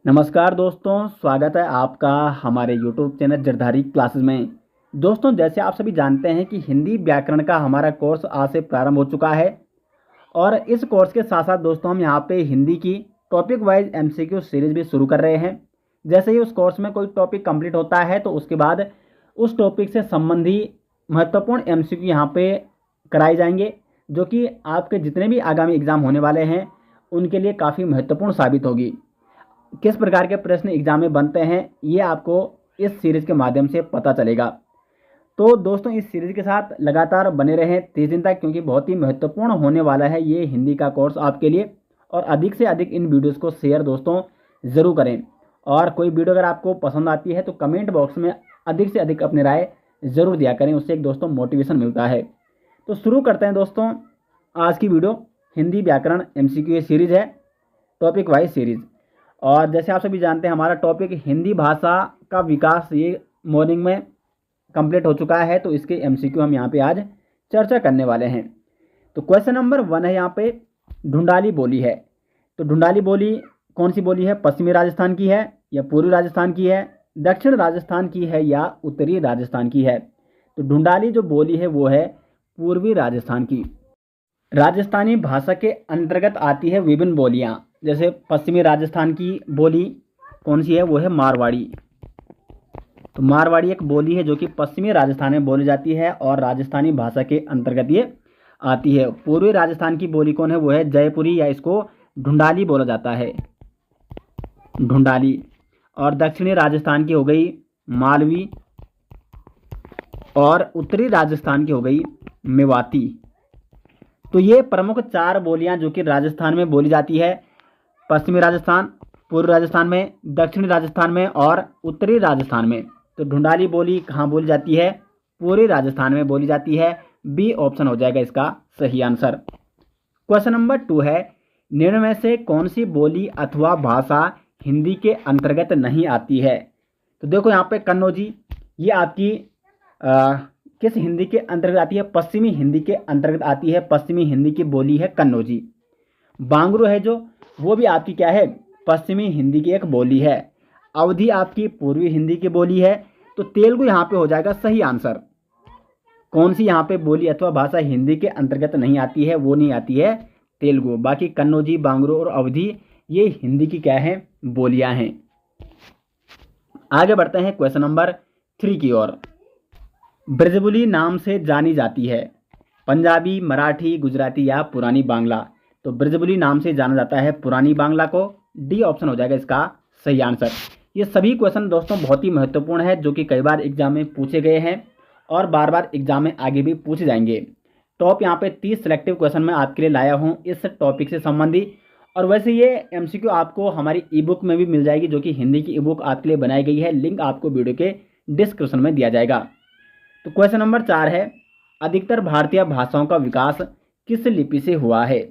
नमस्कार दोस्तों, स्वागत है आपका हमारे YouTube चैनल जरधारी क्लासेस में। दोस्तों, जैसे आप सभी जानते हैं कि हिंदी व्याकरण का हमारा कोर्स आज से प्रारंभ हो चुका है और इस कोर्स के साथ साथ दोस्तों हम यहाँ पे हिंदी की टॉपिक वाइज MCQ सीरीज़ भी शुरू कर रहे हैं। जैसे ही उस कोर्स में कोई टॉपिक कंप्लीट होता है तो उसके बाद उस टॉपिक से संबंधी महत्वपूर्ण MCQ यहाँ पे कराए जाएंगे, जो कि आपके जितने भी आगामी एग्ज़ाम होने वाले हैं उनके लिए काफ़ी महत्वपूर्ण साबित होगी। किस प्रकार के प्रश्न एग्जाम में बनते हैं ये आपको इस सीरीज़ के माध्यम से पता चलेगा। तो दोस्तों, इस सीरीज़ के साथ लगातार बने रहें 30 दिन तक, क्योंकि बहुत ही महत्वपूर्ण होने वाला है ये हिंदी का कोर्स आपके लिए। और अधिक से अधिक इन वीडियोस को शेयर दोस्तों ज़रूर करें। और कोई वीडियो अगर आपको पसंद आती है तो कमेंट बॉक्स में अधिक से अधिक अपनी राय ज़रूर दिया करें, उससे एक दोस्तों मोटिवेशन मिलता है। तो शुरू करते हैं दोस्तों आज की वीडियो। हिंदी व्याकरण MCQ सीरीज़ है, टॉपिक वाइज सीरीज़। और जैसे आप सभी जानते हैं हमारा टॉपिक हिंदी भाषा का विकास ये मॉर्निंग में कंप्लीट हो चुका है, तो इसके MCQ हम यहाँ पे आज चर्चा करने वाले हैं। तो क्वेश्चन नंबर 1 है यहाँ पे, ढूंढाली बोली है। तो ढूंढाली बोली कौन सी बोली है? पश्चिमी राजस्थान की है या पूर्वी राजस्थान की है, दक्षिण राजस्थान की है या उत्तरी राजस्थान की है? तो ढूंढाली जो बोली है वो है पूर्वी राजस्थान की। राजस्थानी भाषा के अंतर्गत आती है विभिन्न बोलियाँ। जैसे पश्चिमी राजस्थान की बोली कौन सी है? वो है मारवाड़ी। तो मारवाड़ी एक बोली है जो कि पश्चिमी राजस्थान में बोली जाती है और राजस्थानी भाषा के अंतर्गत ये आती है। पूर्वी राजस्थान की बोली कौन है? वो है जयपुरी, या इसको ढूंढाली बोला जाता है, ढूंढाली। और दक्षिणी राजस्थान की हो गई मालवी, और उत्तरी राजस्थान की हो गई मेवाती। तो ये प्रमुख 4 बोलियां जो कि राजस्थान में बोली जाती है, पश्चिमी राजस्थान, पूर्वी राजस्थान में, दक्षिणी राजस्थान में और उत्तरी राजस्थान में। तो ढूंढाली बोली कहाँ बोली जाती है? पूर्वी राजस्थान में बोली जाती है। बी ऑप्शन हो जाएगा इसका सही आंसर। क्वेश्चन नंबर 2 है, निम्न में से कौन सी बोली अथवा भाषा हिंदी के अंतर्गत नहीं आती है? तो देखो यहाँ पे कन्नौजी, ये आपकी किस हिंदी के अंतर्गत आती है? पश्चिमी हिंदी के अंतर्गत आती है। पश्चिमी हिंदी की बोली है कन्नौजी। बांगरू है जो, वो भी आपकी क्या है? पश्चिमी हिंदी की एक बोली है। अवधी आपकी पूर्वी हिंदी की बोली है। तो तेलुगु यहाँ पे हो जाएगा सही आंसर। कौन सी यहाँ पे बोली अथवा भाषा हिंदी के अंतर्गत नहीं आती है? वो नहीं आती है तेलुगु। बाकी कन्नौजी, बांगरू और अवधी ये हिंदी की क्या है? बोलियां हैं। आगे बढ़ते हैं क्वेश्चन नंबर 3 की ओर। ब्रजबुली नाम से जानी जाती है पंजाबी, मराठी, गुजराती या पुरानी बांग्ला? तो ब्रजबुली नाम से जाना जाता है पुरानी बांग्ला को। डी ऑप्शन हो जाएगा इसका सही आंसर। ये सभी क्वेश्चन दोस्तों बहुत ही महत्वपूर्ण है, जो कि कई बार एग्जाम में पूछे गए हैं और बार बार एग्जाम में आगे भी पूछे जाएंगे। टॉप यहाँ पे 30 सिलेक्टिव क्वेश्चन मैं आपके लिए लाया हूँ इस टॉपिक से संबंधी। और वैसे ये MCQ आपको हमारी ई-बुक में भी मिल जाएगी, जो कि हिंदी की ई-बुक आपके लिए बनाई गई है। लिंक आपको वीडियो के डिस्क्रिप्शन में दिया जाएगा। तो क्वेश्चन नंबर 4 है, अधिकतर भारतीय भाषाओं का विकास किस लिपि से हुआ है?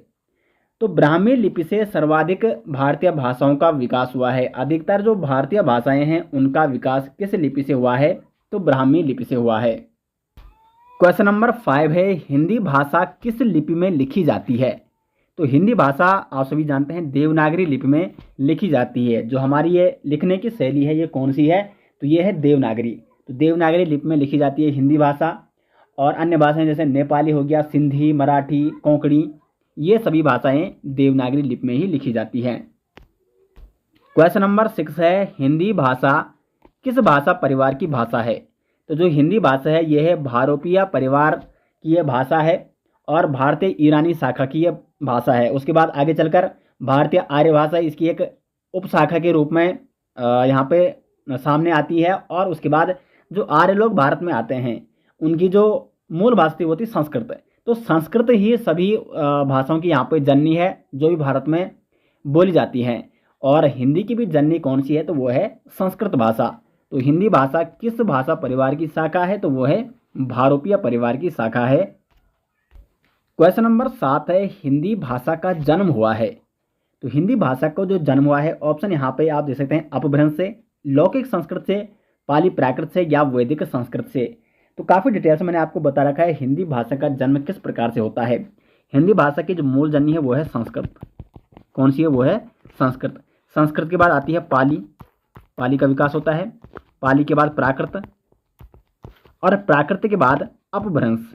तो ब्राह्मी लिपि से सर्वाधिक भारतीय भाषाओं का विकास हुआ है। अधिकतर जो भारतीय भाषाएं हैं उनका विकास किस लिपि से हुआ है? तो ब्राह्मी लिपि से हुआ है। क्वेश्चन नंबर 5 है, हिंदी भाषा किस लिपि में लिखी जाती है? तो हिंदी भाषा आप सभी जानते हैं देवनागरी लिपि में लिखी जाती है। जो हमारी ये लिखने की शैली है ये कौन सी है? तो ये है देवनागरी। तो देवनागरी लिपि में लिखी जाती है हिंदी भाषा। और अन्य भाषाएं जैसे नेपाली हो गया, सिंधी, मराठी, कोंकणी, ये सभी भाषाएं देवनागरी लिपि में ही लिखी जाती हैं। क्वेश्चन नंबर 6 है, हिंदी भाषा किस भाषा परिवार की भाषा है? तो जो हिंदी भाषा है यह है भारोपीय परिवार की यह भाषा है और भारतीय ईरानी शाखा की यह भाषा है। उसके बाद आगे चलकर भारतीय आर्य भाषा इसकी एक उपशाखा के रूप में यहाँ पे सामने आती है। और उसके बाद जो आर्य लोग भारत में आते हैं उनकी जो मूल भाषा होती है संस्कृत। तो संस्कृत ही सभी भाषाओं की यहाँ पे जननी है जो भी भारत में बोली जाती हैं। और हिंदी की भी जननी कौन सी है? तो वो है संस्कृत भाषा। तो हिंदी भाषा किस भाषा परिवार की शाखा है? तो वो है भारोपीय परिवार की शाखा है। क्वेश्चन नंबर 7 है, हिंदी भाषा का जन्म हुआ है। तो हिंदी भाषा को जो जन्म हुआ है, ऑप्शन यहाँ पे आप दे सकते हैं अपभ्रंश से, लौकिक संस्कृत से, पाली प्राकृत से या वैदिक संस्कृत से। तो काफ़ी डिटेल से मैंने आपको बता रखा है हिंदी भाषा का जन्म किस प्रकार से होता है। हिंदी भाषा की जो मूल जननी है वो है संस्कृत। कौन सी है? वो है संस्कृत। संस्कृत के बाद आती है पाली, पाली का विकास होता है। पाली के बाद प्राकृत, और प्राकृत के बाद अपभ्रंश।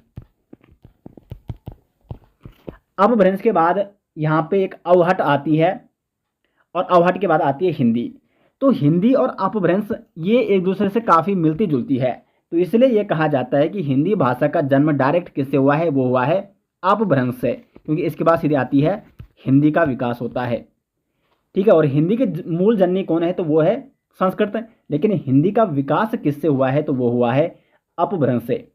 अपभ्रंश के बाद यहाँ पे एक अवहट आती है, और अवहट के बाद आती है हिंदी। तो हिंदी और अपभ्रंश ये एक दूसरे से काफ़ी मिलती जुलती है, तो इसलिए ये कहा जाता है कि हिंदी भाषा का जन्म डायरेक्ट किससे हुआ है, वो हुआ है अपभ्रंश से, क्योंकि इसके बाद सीधे आती है हिंदी का विकास होता है। ठीक है, और हिंदी के मूल जननी कौन है, तो वो है संस्कृत, लेकिन हिंदी का विकास किससे हुआ है, तो वो हुआ है अपभ्रंश से।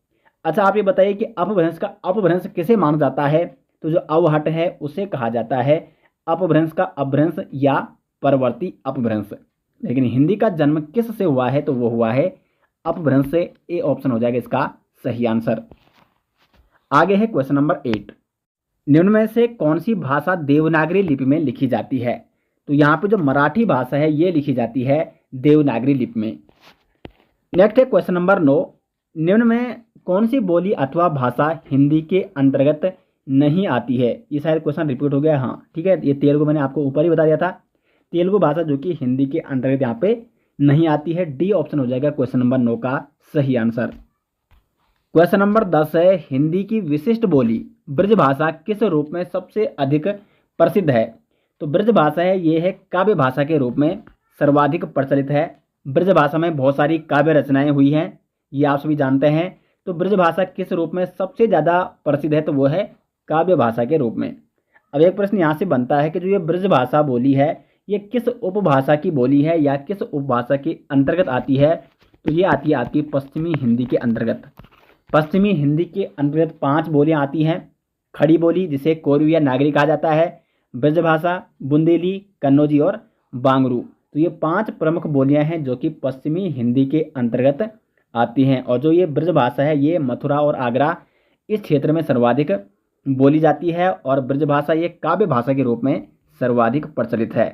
अच्छा, आप ये बताइए कि अपभ्रंश किसे माना जाता है, तो जो अवहट है उसे कहा जाता है अपभ्रंश का अपभ्रंश या परवर्ती अपभ्रंश। लेकिन हिंदी का जन्म किस से हुआ है, तो वो हुआ है अपभ्रंश से। ए ऑप्शन हो जाएगा इसका सही आंसर। आगे है क्वेश्चन नंबर 8। निम्न में से कौन सी भाषा देवनागरी लिपि में लिखी जाती है, तो यहाँ पे जो मराठी भाषा है ये लिखी जाती है देवनागरी लिपि में। नेक्स्ट है क्वेश्चन नंबर 9। निम्न में कौन सी बोली अथवा भाषा हिंदी के अंतर्गत नहीं आती है। ये शायद क्वेश्चन रिपीट हो गया, हाँ ठीक है, ये तेलुगु मैंने आपको ऊपर ही बता दिया था। तेलुगु भाषा जो कि हिंदी के अंतर्गत यहाँ पे नहीं आती है। डी ऑप्शन हो जाएगा क्वेश्चन नंबर 9 का सही आंसर। क्वेश्चन नंबर 10 है, हिंदी की विशिष्ट बोली ब्रजभाषा किस रूप में सबसे अधिक प्रसिद्ध है। तो ब्रजभाषा है ये है काव्य भाषा के रूप में सर्वाधिक प्रचलित है। ब्रजभाषा में बहुत सारी काव्य रचनाएं हुई हैं, ये आप सभी जानते हैं। तो ब्रजभाषा किस रूप में सबसे ज़्यादा प्रसिद्ध है, तो वो है काव्य भाषा के रूप में। अब एक प्रश्न यहाँ से बनता है कि जो ये ब्रजभाषा बोली है ये किस उपभाषा की बोली है या किस उपभाषा के अंतर्गत आती है, तो ये आती है आपकी पश्चिमी हिंदी के अंतर्गत। पश्चिमी हिंदी के अंतर्गत 5 बोलियां आती हैं। खड़ी बोली जिसे कोरवी या नागरी कहा जाता है, ब्रजभाषा, बुंदेली, कन्नौजी और बांगरू। तो ये 5 प्रमुख बोलियां हैं जो कि पश्चिमी हिंदी के अंतर्गत आती हैं। और जो ये ब्रजभाषा है ये मथुरा और आगरा इस क्षेत्र में सर्वाधिक बोली जाती है, और ब्रजभाषा ये काव्य भाषा के रूप में सर्वाधिक प्रचलित है।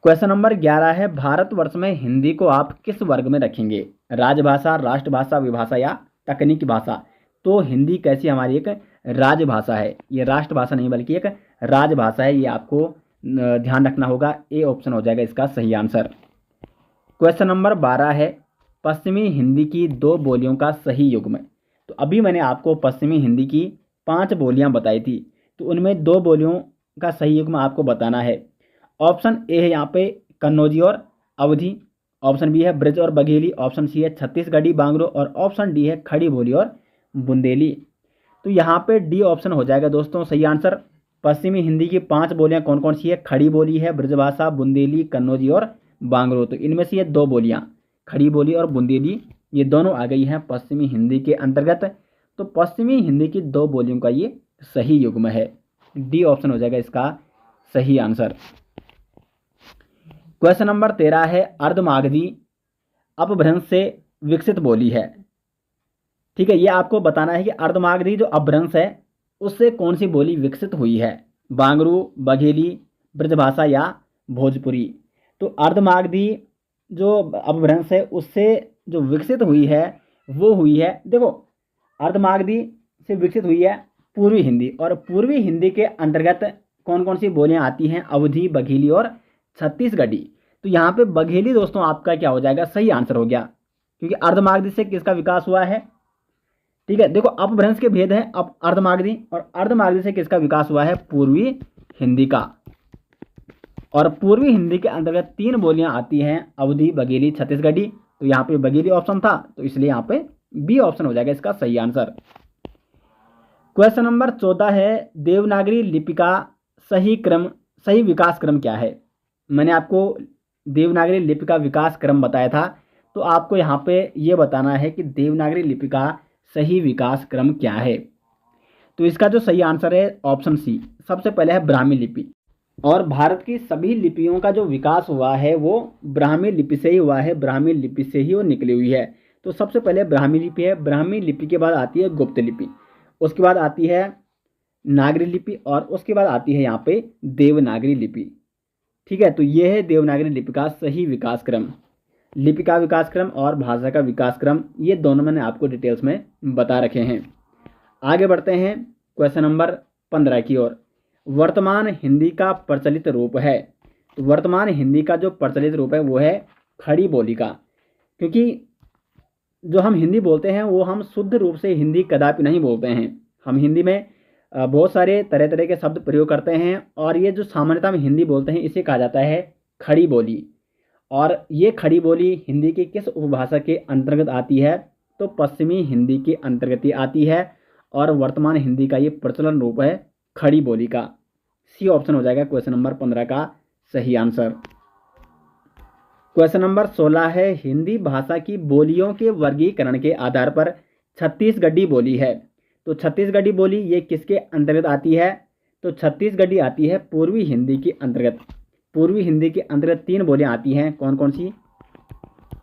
क्वेश्चन नंबर 11 है, भारतवर्ष में हिंदी को आप किस वर्ग में रखेंगे, राजभाषा, राष्ट्रभाषा, विभाषा या तकनीकी भाषा। तो हिंदी कैसी हमारी एक राजभाषा है, ये राष्ट्रभाषा नहीं बल्कि एक राजभाषा है, ये आपको ध्यान रखना होगा। ए ऑप्शन हो जाएगा इसका सही आंसर। क्वेश्चन नंबर 12 है, पश्चिमी हिंदी की 2 बोलियों का सही युग्म। तो अभी मैंने आपको पश्चिमी हिंदी की 5 बोलियां बताई थी, तो उनमें 2 बोलियों का सही युग्म आपको बताना है। ऑप्शन ए है यहाँ पे कन्नौजी और अवधी, ऑप्शन बी है ब्रज और बघेली, ऑप्शन सी है छत्तीसगढ़ी बांगरू, और ऑप्शन डी है खड़ी बोली और बुंदेली। तो यहाँ पे डी ऑप्शन हो जाएगा दोस्तों सही आंसर। पश्चिमी हिंदी की 5 बोलियां कौन कौन सी है, खड़ी बोली है, ब्रजभाषा, बुंदेली, कन्नौजी और बांगरू। तो इनमें से ये 2 बोलियां खड़ी बोली और बुंदेली ये दोनों आ गई हैं पश्चिमी हिंदी के अंतर्गत। तो पश्चिमी हिंदी की 2 बोलियों का ये सही युग्म है। डी ऑप्शन हो जाएगा इसका सही आंसर। क्वेश्चन नंबर 13 है, अर्धमागधी अपभ्रंश से विकसित बोली है। ठीक है, ये आपको बताना है कि अर्धमागधी जो अपभ्रंश है उससे कौन सी बोली विकसित हुई है, बांगरू, बघेली, ब्रजभाषा या भोजपुरी। तो अर्धमागधी जो अपभ्रंश है उससे जो विकसित हुई है वो हुई है, देखो अर्धमागधी से विकसित हुई है पूर्वी हिंदी, और पूर्वी हिंदी के अंतर्गत कौन कौन सी बोलियां आती हैं, अवधी, बघेली और छत्तीसगढ़ी। तो यहाँ पे बघेली दोस्तों आपका क्या हो जाएगा सही आंसर हो गया, क्योंकि अर्धमागधी से किसका विकास हुआ है। ठीक है, देखो अपभ्रंश के भेद हैं अब अर्धमागधी, और अर्धमागधी से किसका विकास हुआ है, पूर्वी हिंदी का। और पूर्वी हिंदी के अंतर्गत 3 बोलियां आती हैं, अवधी, बघेली, छत्तीसगढ़ी। तो यहाँ पे बघेली ऑप्शन था, तो इसलिए यहाँ पे बी ऑप्शन हो जाएगा इसका सही आंसर। क्वेश्चन नंबर 14 है, देवनागरी लिपि का सही विकास क्रम क्या है। मैंने आपको देवनागरी लिपि का विकास क्रम बताया था, तो आपको यहाँ पे ये बताना है कि देवनागरी लिपि का सही विकास क्रम क्या है। तो इसका जो सही आंसर है ऑप्शन सी, सबसे पहले है ब्राह्मी लिपि। और भारत की सभी लिपियों का जो विकास हुआ है वो ब्राह्मी लिपि से ही हुआ है, ब्राह्मी लिपि से ही वो निकली हुई है। तो सबसे पहले ब्राह्मी लिपि है, ब्राह्मी लिपि के बाद आती है गुप्त लिपि, उसके बाद आती है नागरी लिपि, और उसके बाद आती है यहाँ पे देवनागरी लिपि। ठीक है, तो ये है देवनागरी लिपि का सही विकास क्रम। लिपि का विकास क्रम और भाषा का विकास क्रम ये दोनों मैंने आपको डिटेल्स में बता रखे हैं। आगे बढ़ते हैं क्वेश्चन नंबर 15 की ओर। वर्तमान हिंदी का प्रचलित रूप है। तो वर्तमान हिंदी का जो प्रचलित रूप है वो है खड़ी बोली का, क्योंकि जो हम हिंदी बोलते हैं वो हम शुद्ध रूप से हिंदी कदापि नहीं बोलते हैं। हम हिंदी में बहुत सारे तरह तरह के शब्द प्रयोग करते हैं, और ये जो सामान्यतः हम हिंदी बोलते हैं इसे कहा जाता है खड़ी बोली। और ये खड़ी बोली हिंदी की किस उपभाषा के अंतर्गत आती है? तो पश्चिमी हिंदी के अंतर्गत ही आती है, और वर्तमान हिंदी का ये प्रचलन रूप है खड़ी बोली का। सी ऑप्शन हो जाएगा क्वेश्चन नंबर 15 का सही आंसर। क्वेश्चन नंबर 16 है, हिंदी भाषा की बोलियों के वर्गीकरण के आधार पर छत्तीसगढ़ी बोली है। तो छत्तीसगढ़ी बोली ये किसके अंतर्गत आती है? तो छत्तीसगढ़ी आती है पूर्वी हिंदी के अंतर्गत। पूर्वी हिंदी के अंतर्गत 3 बोलियां आती हैं, कौन कौन सी?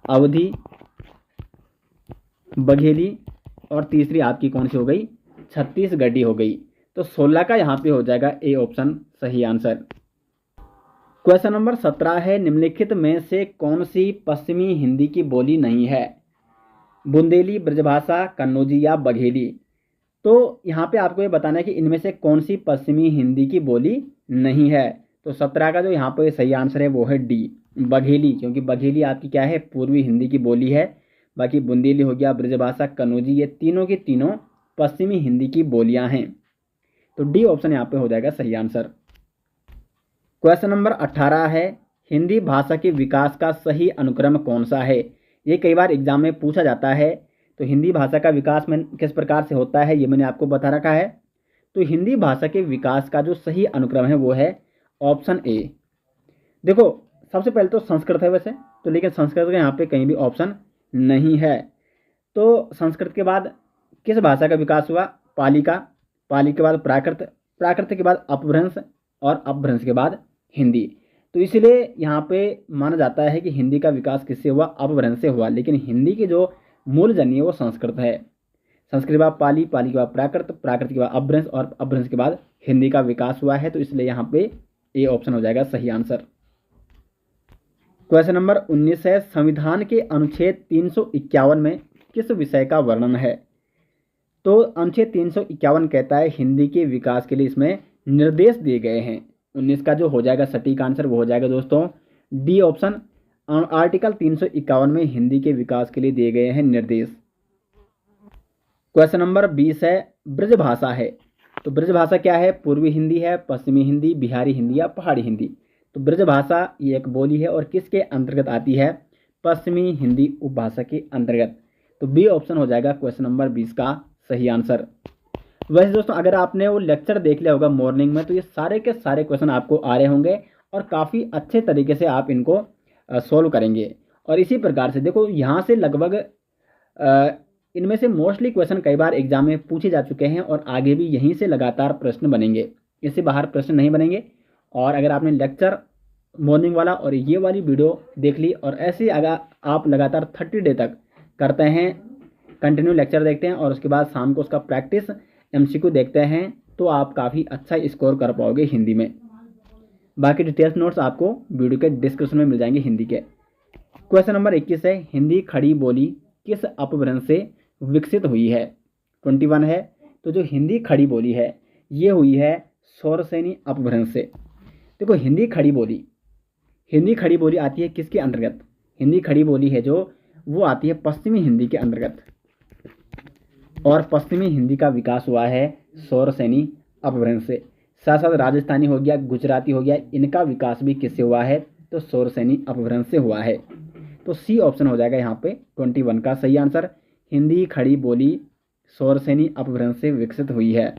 अवधी, बघेली, और तीसरी आपकी कौन सी हो गई? छत्तीसगढ़ी हो गई। तो 16 का यहाँ पे हो जाएगा ए ऑप्शन सही आंसर। क्वेश्चन नंबर 17 है, निम्नलिखित में से कौन सी पश्चिमी हिंदी की बोली नहीं है? बुंदेली, ब्रजभाषा, कन्नौजी या बघेली? तो यहाँ पे आपको ये बताना है कि इनमें से कौन सी पश्चिमी हिंदी की बोली नहीं है। तो 17 का जो यहाँ पे सही आंसर है वो है डी, बघेली, क्योंकि बघेली आपकी क्या है? पूर्वी हिंदी की बोली है। बाकी बुंदेली हो गया, ब्रजभाषा, कन्नौजी, ये तीनों की तीनों पश्चिमी हिंदी की बोलियां हैं। तो डी ऑप्शन यहाँ पे हो जाएगा सही आंसर। क्वेश्चन नंबर 18 है, हिंदी भाषा के विकास का सही अनुक्रम कौन सा है? ये कई बार एग्जाम में पूछा जाता है। तो हिंदी भाषा का विकास में किस प्रकार से होता है ये मैंने आपको बता रखा है। तो हिंदी भाषा के विकास का जो सही अनुक्रम है वो है ऑप्शन ए। देखो सबसे पहले तो संस्कृत है वैसे तो, लेकिन संस्कृत का यहाँ पे कहीं भी ऑप्शन नहीं है। तो संस्कृत के बाद किस भाषा का विकास हुआ? पाली का। पाली के बाद प्राकृत, प्राकृत के बाद अपभ्रंश, और अपभ्रंश के बाद हिंदी। तो इसलिए यहाँ पे माना जाता है कि हिंदी का विकास किससे हुआ? अपभ्रंश से हुआ। लेकिन हिंदी की जो मूल जनी है वो संस्कृत है। संस्कृत के बाद पाली, पाली के बाद प्राकृत, प्राकृत के बाद अपभ्रंश, और अपभ्रंश के बाद हिंदी का विकास हुआ है। तो इसलिए यहाँ पे ए ऑप्शन हो जाएगा सही आंसर। क्वेश्चन नंबर 19 है, संविधान के अनुच्छेद 351 में किस विषय का वर्णन है? तो अनुच्छेद 351 कहता है हिंदी के विकास के लिए इसमें निर्देश दिए गए हैं। 19 का जो हो जाएगा सटीक आंसर वो हो जाएगा दोस्तों डी ऑप्शन। आर्टिकल 351 में हिंदी के विकास के लिए दिए गए हैं निर्देश। क्वेश्चन नंबर 20 है, ब्रजभाषा है। तो ब्रजभाषा क्या है? पूर्वी हिंदी है, पश्चिमी हिंदी, बिहारी हिंदी या पहाड़ी हिंदी? तो ब्रजभाषा ये एक बोली है और किसके अंतर्गत आती है? पश्चिमी हिंदी उपभाषा के अंतर्गत। तो बी ऑप्शन हो जाएगा क्वेश्चन नंबर 20 का सही आंसर। वैसे दोस्तों अगर आपने वो लेक्चर देख लिया होगा मॉर्निंग में तो ये सारे के सारे क्वेश्चन आपको आ रहे होंगे और काफ़ी अच्छे तरीके से आप इनको सॉल्व करेंगे। और इसी प्रकार से देखो यहाँ से लगभग इनमें से मोस्टली क्वेश्चन कई बार एग्जाम में पूछे जा चुके हैं और आगे भी यहीं से लगातार प्रश्न बनेंगे, इससे बाहर प्रश्न नहीं बनेंगे। और अगर आपने लेक्चर मॉर्निंग वाला और ये वाली वीडियो देख ली और ऐसे अगर आप लगातार 30 डे तक करते हैं, कंटिन्यू लेक्चर देखते हैं और उसके बाद शाम को उसका प्रैक्टिस MCQ देखते हैं तो आप काफ़ी अच्छा स्कोर कर पाओगे हिंदी में। बाकी डिटेल्स नोट्स आपको वीडियो के डिस्क्रिप्शन में मिल जाएंगे हिंदी के। क्वेश्चन नंबर 21 है, हिंदी खड़ी बोली किस अपभ्रंश से विकसित हुई है? 21 है। तो जो हिंदी खड़ी बोली है ये हुई है सौरसेनी अपभ्रंश से। देखो हिंदी खड़ी बोली आती है किसके अंतर्गत? हिंदी खड़ी बोली है जो वो आती है पश्चिमी हिंदी के अंतर्गत, और पश्चिमी हिंदी का विकास हुआ है सौरसेनी अपभ्रंश से। साथ साथ राजस्थानी हो गया, गुजराती हो गया, इनका विकास भी किससे हुआ है? तो सौरसेनी अपभ्रंश से हुआ है। तो सी ऑप्शन हो जाएगा यहाँ पे 21 का सही आंसर। हिंदी खड़ी बोली सौरसेनी अपभ्रंश से विकसित हुई है।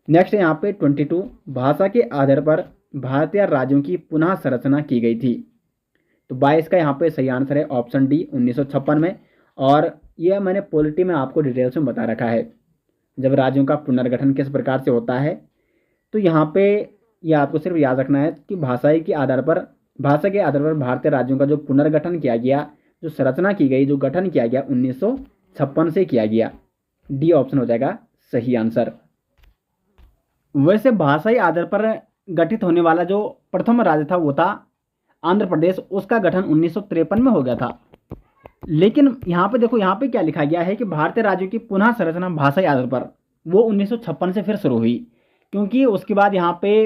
नेक्स्ट है यहाँ पे 22, भाषा के आधार पर भारतीय राज्यों की पुनः संरचना की गई थी। तो 22 का यहाँ पे सही आंसर है ऑप्शन डी 1956 में। और यह मैंने पॉलिटी में आपको डिटेल्स में बता रखा है जब राज्यों का पुनर्गठन किस प्रकार से होता है। तो यहाँ पे यह आपको सिर्फ याद रखना है कि भाषा के आधार पर भारतीय राज्यों का जो पुनर्गठन किया गया, जो संरचना की गई, जो गठन किया गया 1956 से किया गया। डी ऑप्शन हो जाएगा सही आंसर। वैसे भाषाई आधार पर गठित होने वाला जो प्रथम राज्य था वो था आंध्र प्रदेश, उसका गठन 1953 में हो गया था। लेकिन यहाँ पे देखो, यहाँ पे क्या लिखा गया है कि भारतीय राज्यों की पुनः संरचना भाषाई आधार पर वो 1956 से फिर शुरू हुई। क्योंकि उसके बाद यहाँ पे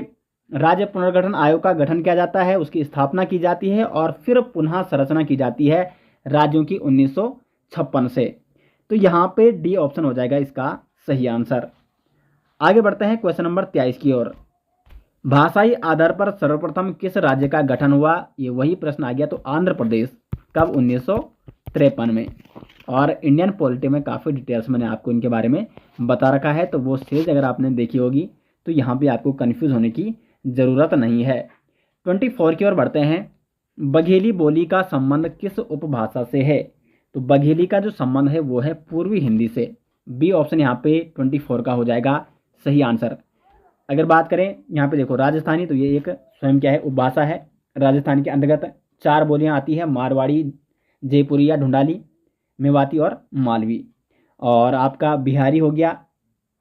राज्य पुनर्गठन आयोग का गठन किया जाता है, उसकी स्थापना की जाती है और फिर पुनः संरचना की जाती है राज्यों की 1956 से। तो यहाँ पे डी ऑप्शन हो जाएगा इसका सही आंसर। आगे बढ़ते हैं क्वेश्चन नंबर 23 की ओर। भाषाई आधार पर सर्वप्रथम किस राज्य का गठन हुआ? ये वही प्रश्न आ गया। तो आंध्र प्रदेश। कब? 1953 में। और इंडियन पॉलिटी में काफ़ी डिटेल्स मैंने आपको इनके बारे में बता रखा है, तो वो सीरीज अगर आपने देखी होगी तो यहाँ पे आपको कन्फ्यूज़ होने की ज़रूरत नहीं है। 24 की ओर बढ़ते हैं। बघेली बोली का संबंध किस उपभाषा से है? तो बघेली का जो संबंध है वो है पूर्वी हिंदी से। बी ऑप्शन यहाँ पे 24 का हो जाएगा सही आंसर। अगर बात करें यहाँ पे देखो राजस्थानी, तो ये एक स्वयं क्या है? उपभाषा है। राजस्थान के अंतर्गत 4 बोलियाँ आती है, मारवाड़ी, जयपुरिया, ढूंढाली, मेवाती और मालवी। और आपका बिहारी हो गया,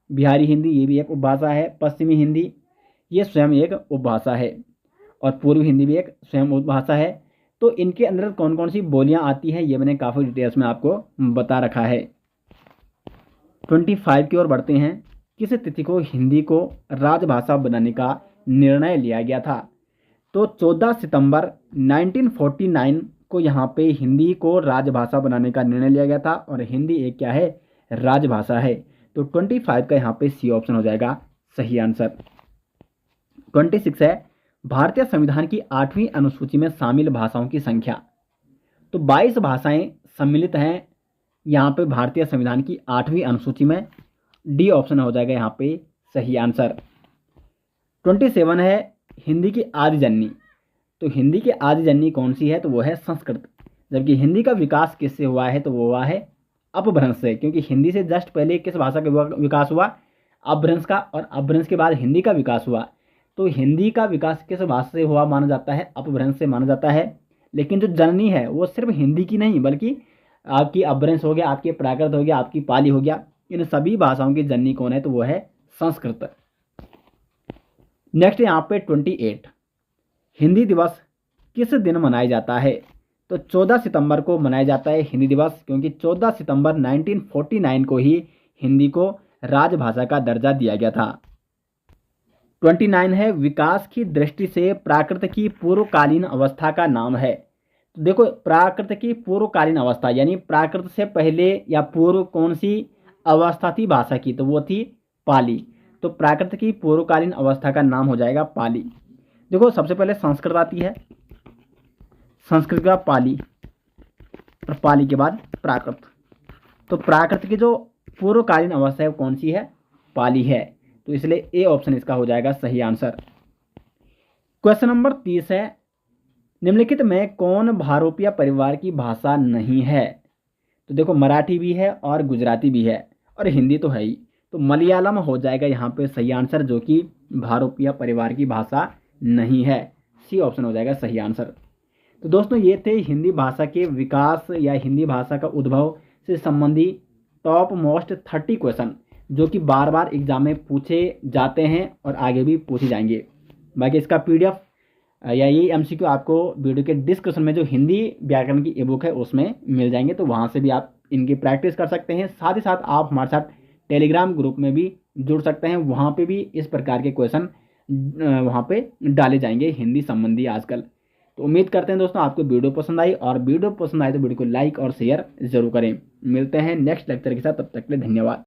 बिहारी हिंदी, ये भी एक उपभाषा है। पश्चिमी हिंदी ये स्वयं एक उपभाषा है और पूर्वी हिंदी भी एक स्वयं उपभाषा है। तो इनके अंदर कौन कौन सी बोलियां आती हैं ये मैंने काफ़ी डिटेल्स में आपको बता रखा है। 25 की ओर बढ़ते हैं। किस तिथि को हिंदी को राजभाषा बनाने का निर्णय लिया गया था? तो 14 सितंबर 1949 को यहाँ पे हिंदी को राजभाषा बनाने का निर्णय लिया गया था और हिंदी एक क्या है? राजभाषा है। तो 25 का यहाँ पे सी ऑप्शन हो जाएगा सही आंसर। 26 है। भारतीय संविधान की 8वीं अनुसूची में शामिल भाषाओं की संख्या। तो 22 भाषाएं सम्मिलित हैं यहाँ पे भारतीय संविधान की 8वीं अनुसूची में। डी ऑप्शन हो जाएगा यहाँ पे सही आंसर। 27 है। हिंदी की आदि जननी। तो हिंदी की आदि जननी कौन सी है? तो वो है संस्कृत। जबकि हिंदी का विकास किससे हुआ है? तो वो हुआ है अपभ्रंश से। क्योंकि हिंदी से जस्ट पहले किस भाषा का विकास हुआ? अपभ्रंश का। और अपभ्रंश के बाद हिंदी का विकास हुआ। तो हिंदी का विकास किस भाषा से हुआ माना जाता है? अपभ्रंश से माना जाता है। लेकिन जो जननी है वो सिर्फ हिंदी की नहीं, बल्कि आपकी अपभ्रंश हो गया, आपकी प्राकृत हो गया, आपकी पाली हो गया, इन सभी भाषाओं की जननी कौन है? तो वो है संस्कृत। नेक्स्ट यहाँ पे 28। हिंदी दिवस किस दिन मनाया जाता है? तो 14 सितंबर को मनाया जाता है हिंदी दिवस, क्योंकि 14 सितंबर 1949 को ही हिंदी को राजभाषा का दर्जा दिया गया था। 29 है। विकास की दृष्टि से प्राकृत की पूर्वकालीन अवस्था का नाम है। तो देखो प्राकृत की पूर्वकालीन अवस्था यानी प्राकृत से पहले या पूर्व कौन सी अवस्था थी भाषा की? तो वो थी पाली। तो प्राकृत की पूर्वकालीन अवस्था का नाम हो जाएगा पाली। देखो सबसे पहले संस्कृत आती है, संस्कृत का पाली और पाली के बाद प्राकृत। तो प्राकृत की जो पूर्वकालीन अवस्था है वो कौन सी है? पाली है। तो इसलिए ए ऑप्शन इसका हो जाएगा सही आंसर। क्वेश्चन नंबर 30 है। निम्नलिखित में कौन भारोपिया परिवार की भाषा नहीं है? तो देखो मराठी भी है और गुजराती भी है और हिंदी तो है ही। तो मलयालम हो जाएगा यहाँ पे सही आंसर, जो कि भारोपिया परिवार की भाषा नहीं है। सी ऑप्शन हो जाएगा सही आंसर। तो दोस्तों ये थे हिंदी भाषा के विकास या हिंदी भाषा का उद्भव से संबंधी टॉप मोस्ट 30 क्वेश्चन, जो कि बार बार एग्जाम में पूछे जाते हैं और आगे भी पूछे जाएंगे। बाकी इसका PDF या ये MCQ आपको वीडियो के डिस्क्रिप्शन में जो हिंदी व्याकरण की ई बुक है उसमें मिल जाएंगे, तो वहाँ से भी आप इनकी प्रैक्टिस कर सकते हैं। साथ ही साथ आप हमारे साथ टेलीग्राम ग्रुप में भी जुड़ सकते हैं, वहाँ पे भी इस प्रकार के क्वेश्चन वहाँ पे डाले जाएंगे हिंदी संबंधी आजकल। तो उम्मीद करते हैं दोस्तों आपको वीडियो पसंद आई, और वीडियो पसंद आए तो वीडियो को लाइक और शेयर जरूर करें। मिलते हैं नेक्स्ट लेक्चर के साथ, तब तक के लिए धन्यवाद।